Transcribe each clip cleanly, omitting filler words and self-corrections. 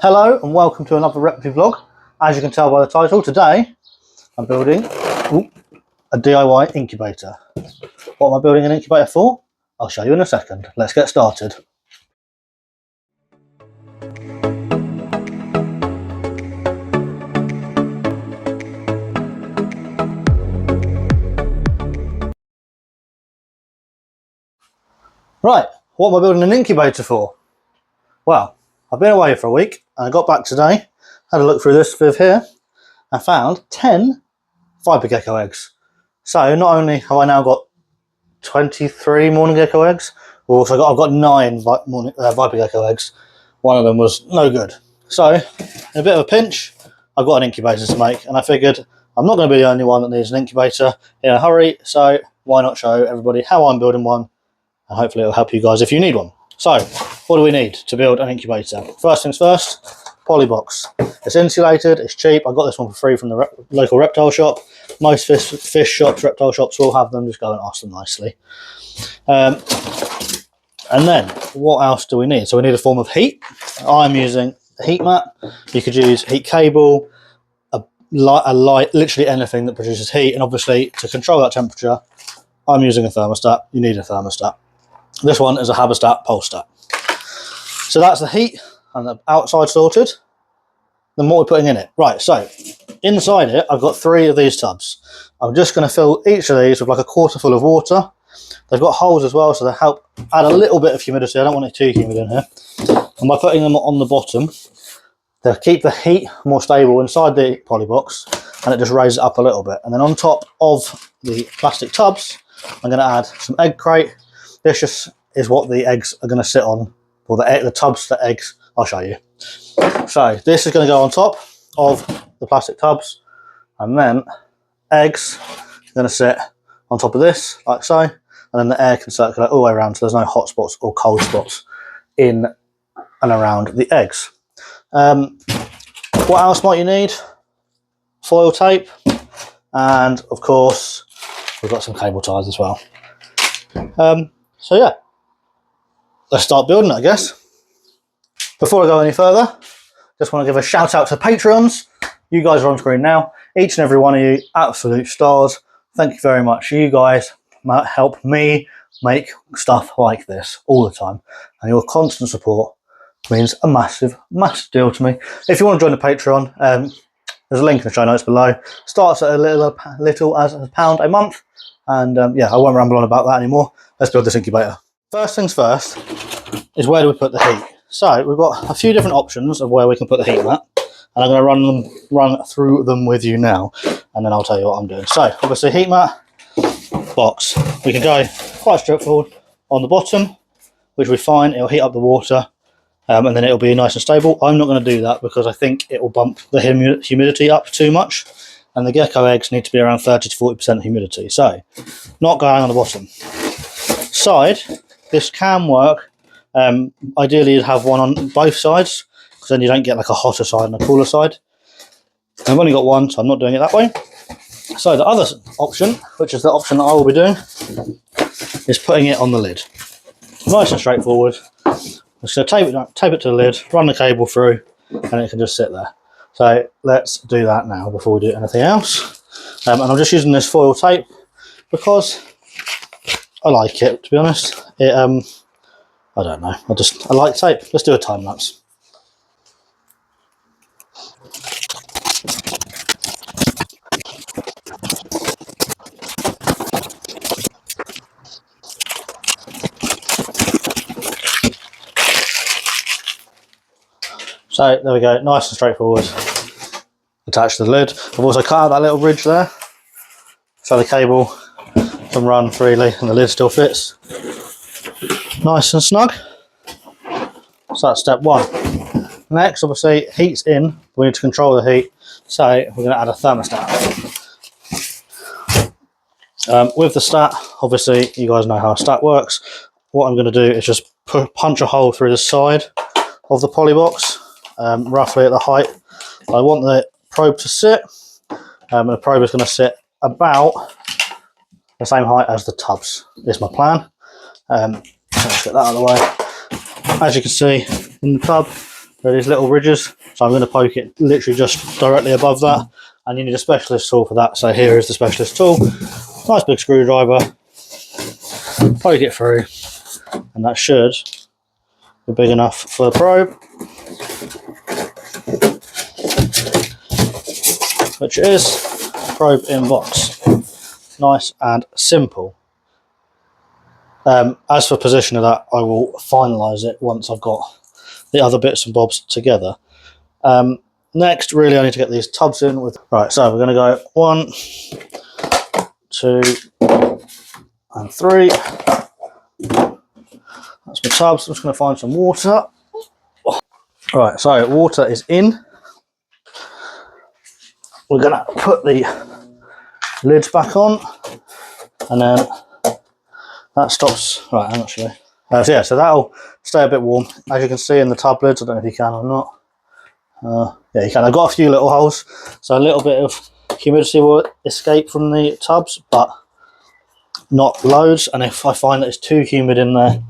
Hello and welcome to another Reptile vlog. As you can tell by the title, today I'm building a DIY incubator. What am I building an incubator for? I'll show you in a second. Let's get started. Right, what am I building an incubator for? Well, I've been away for a week and I got back today, had a look through this viv here, and found 10 viper gecko eggs. So not only have I now got 23 morning gecko eggs, I've got 9 viper gecko eggs. One of them was no good. So, in a bit of a pinch, I've got an incubator to make, and I figured I'm not going to be the only one that needs an incubator in a hurry, so why not show everybody how I'm building one, and hopefully it'll help you guys if you need one. So, what do we need to build an incubator? First things first, poly box. It's insulated, it's cheap. I got this one for free from the local reptile shop. Most fish shops, reptile shops will have them, just go and ask them nicely. And then, what else do we need? So we need a form of heat. I'm using a heat mat. You could use heat cable, a light, literally anything that produces heat. And obviously, to control that temperature, I'm using a thermostat. You need a thermostat. This one is a Haberstat Polestat. So that's the heat and the outside sorted. Then what we're putting in it. Right, so inside it, I've got 3 of these tubs. I'm just going to fill each of these with like a quarter full of water. They've got holes as well, so they help add a little bit of humidity. I don't want it too humid in here. And by putting them on the bottom, they'll keep the heat more stable inside the poly box, and it just raises it up a little bit. And then on top of the plastic tubs, I'm going to add some egg crate. This just is what the eggs are going to sit on, or the tubs, the eggs. I'll show you. So this is going to go on top of the plastic tubs, and then eggs are going to sit on top of this, like so, and then the air can circulate all the way around, so there's no hot spots or cold spots in and around the eggs. What else might you need? Foil tape, and of course we've got some cable ties as well. So yeah, let's start building it, I guess. Before I go any further, just want to give a shout out to Patreons. You guys are on screen now. Each and every one of you, absolute stars. Thank you very much. You guys help me make stuff like this all the time. And your constant support means a massive, massive deal to me. If you want to join the Patreon, there's a link in the show notes below. Starts at a little as £1 a month. And yeah, I won't ramble on about that anymore. Let's build this incubator. First things first is where do we put the heat? So we've got a few different options of where we can put the heat mat, and I'm going to run through them with you now, and then I'll tell you what I'm doing. So obviously heat mat, box. We can go quite straightforward on the bottom, which we find it'll heat up the water, and then it'll be nice and stable. I'm not going to do that because I think it will bump the humidity up too much, and the gecko eggs need to be around 30 to 40% humidity. So not going on the bottom. Side, this can work. Ideally you'd have one on both sides, because then you don't get like a hotter side and a cooler side. I've only got one, so I'm not doing it that way. So the other option, which is the option that I will be doing, is putting it on the lid. Nice and straightforward. I'm just going to tape it to the lid, run the cable through, and it can just sit there. So let's do that now before we do anything else. And I'm just using this foil tape because I like it, to be honest. I don't know, I like tape. Let's do a time lapse. So there we go, nice and straightforward. Attached to the lid. I've also cut out that little ridge there, so the cable can run freely and the lid still fits. Nice and snug. So that's step 1. Next, obviously, heat's in. We need to control the heat, so we're going to add a thermostat. With the stat, obviously, you guys know how a stat works. What I'm going to do is just punch a hole through the side of the poly box, roughly at the height I want the probe to sit. The probe is going to sit about the same height as the tubs, is my plan. So let's get that out of the way. As you can see in the tub, There are these little ridges, so I'm going to poke it literally just directly above that, and you need a specialist tool for that. So here is the specialist tool, nice big screwdriver, poke it through, and that should be big enough for the probe, which is probe in box. Nice and simple. As for position of that, I will finalise it once I've got the other bits and bobs together. Next, really, I need to get these tubs in with. Right, so we're going to go 1, 2, and 3. That's my tubs. I'm just going to find some water. Right, so water is in. We're going to put the lids back on, and then that stops. Right, I'm not sure. So yeah, so that'll stay a bit warm. As you can see in the tub lids, I don't know if you can or not. Yeah, you can. I've got a few little holes, so a little bit of humidity will escape from the tubs, but not loads. And if I find that it's too humid in there,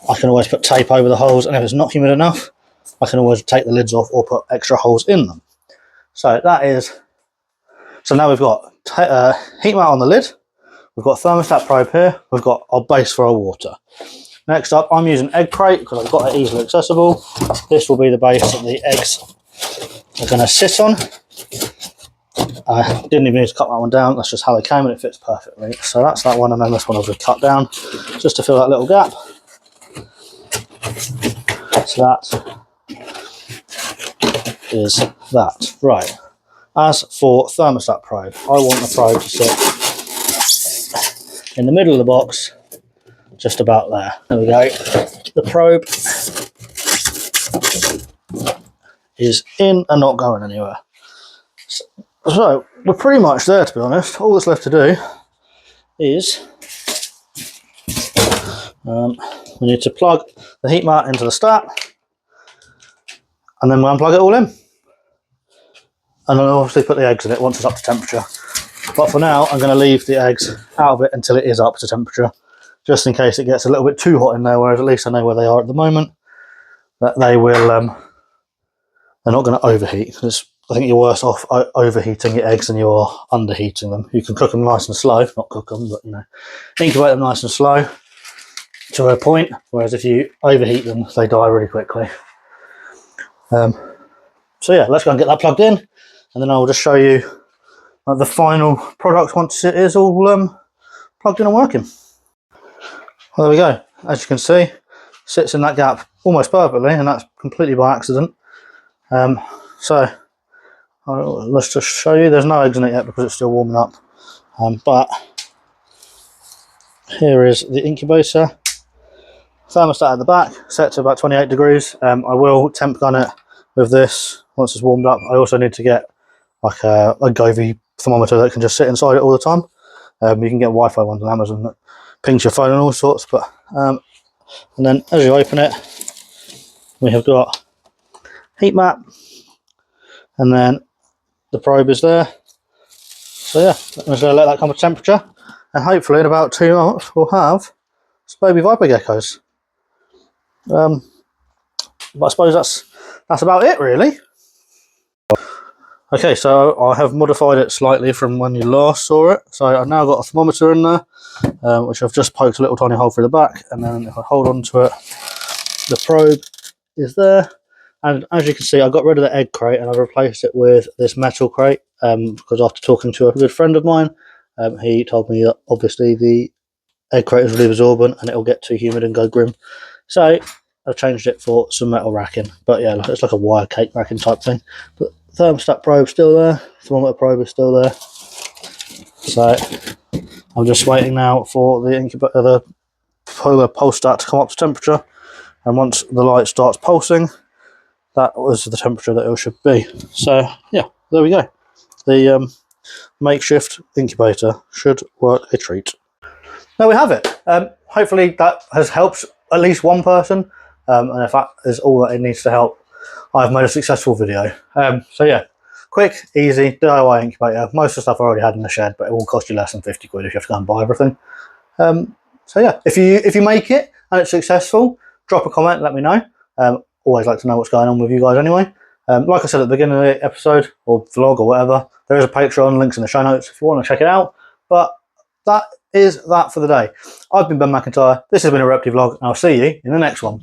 I can always put tape over the holes, and if it's not humid enough, I can always take the lids off or put extra holes in them. So that is. So now we've got heat mat on the lid. We've got a thermostat probe here. We've got our base for our water. Next up, I'm using egg crate because I've got it easily accessible. This will be the base that the eggs are going to sit on. I didn't even need to cut that one down. That's just how they came, and it fits perfectly. So that's that one, and then this one I'll just cut down just to fill that little gap. So that is that. Right. As for thermostat probe, I want the probe to sit in the middle of the box, just about there. There we go. The probe is in and not going anywhere. So we're pretty much there, to be honest. All that's left to do is we need to plug the heat mat into the stat, and then we'll unplug it all in. And then I'll obviously put the eggs in it once it's up to temperature. But for now, I'm going to leave the eggs out of it until it is up to temperature, just in case it gets a little bit too hot in there, whereas at least I know where they are at the moment, that they will, they're not going to overheat. Because I think you're worse off overheating your eggs than you are underheating them. You can cook them nice and slow, not cook them, but incubate them nice and slow to a point, whereas if you overheat them, they die really quickly. So yeah, let's go and get that plugged in, and then I'll just show you the final product once it is all plugged in and working. Well, there we go. As you can see, sits in that gap almost perfectly, and that's completely by accident. So let's just show you. There's no eggs in it yet because it's still warming up, but here is the incubator. Thermostat at the back, set to about 28 degrees. I will temp gun it with this once it's warmed up. I also need to get like a Govee thermometer that can just sit inside it all the time. You can get Wi-Fi ones on Amazon that pings your phone and all sorts. But and then as you open it, we have got heat mat, and then the probe is there. So yeah, I'm just going to let that come to temperature, and hopefully in about 2 months we'll have some baby viper geckos. But I suppose that's about it, really. Okay, so I have modified it slightly from when you last saw it. So I've now got a thermometer in there, which I've just poked a little tiny hole through the back, and then if I hold on to it, the probe is there. And as you can see, I got rid of the egg crate and I've replaced it with this metal crate, because after talking to a good friend of mine, he told me that obviously the egg crate is really absorbent and it'll get too humid and go grim. So I've changed it for some metal racking. But yeah, it's like a wire cake racking type thing. But thermostat probe still there, thermometer probe is still there. So I'm just waiting now for the incubator, the polar pulse stat to come up to temperature, and once the light starts pulsing, that was the temperature that it should be. So yeah, there we go. The makeshift incubator should work a treat. There we have it. Hopefully that has helped at least one person, and if that is all that it needs to help, I've made a successful video. So yeah, quick, easy DIY incubator. Most of the stuff I already had in the shed, but it will cost you less than 50 quid if you have to go and buy everything. So yeah, if you make it and it's successful, drop a comment, let me know. always like to know what's going on with you guys anyway. Like I said at the beginning of the episode, or vlog, or whatever, there is a Patreon, links in the show notes if you want to check it out. But that is that for the day. I've been Ben McIntyre, this has been a Reptile vlog, and I'll see you in the next one.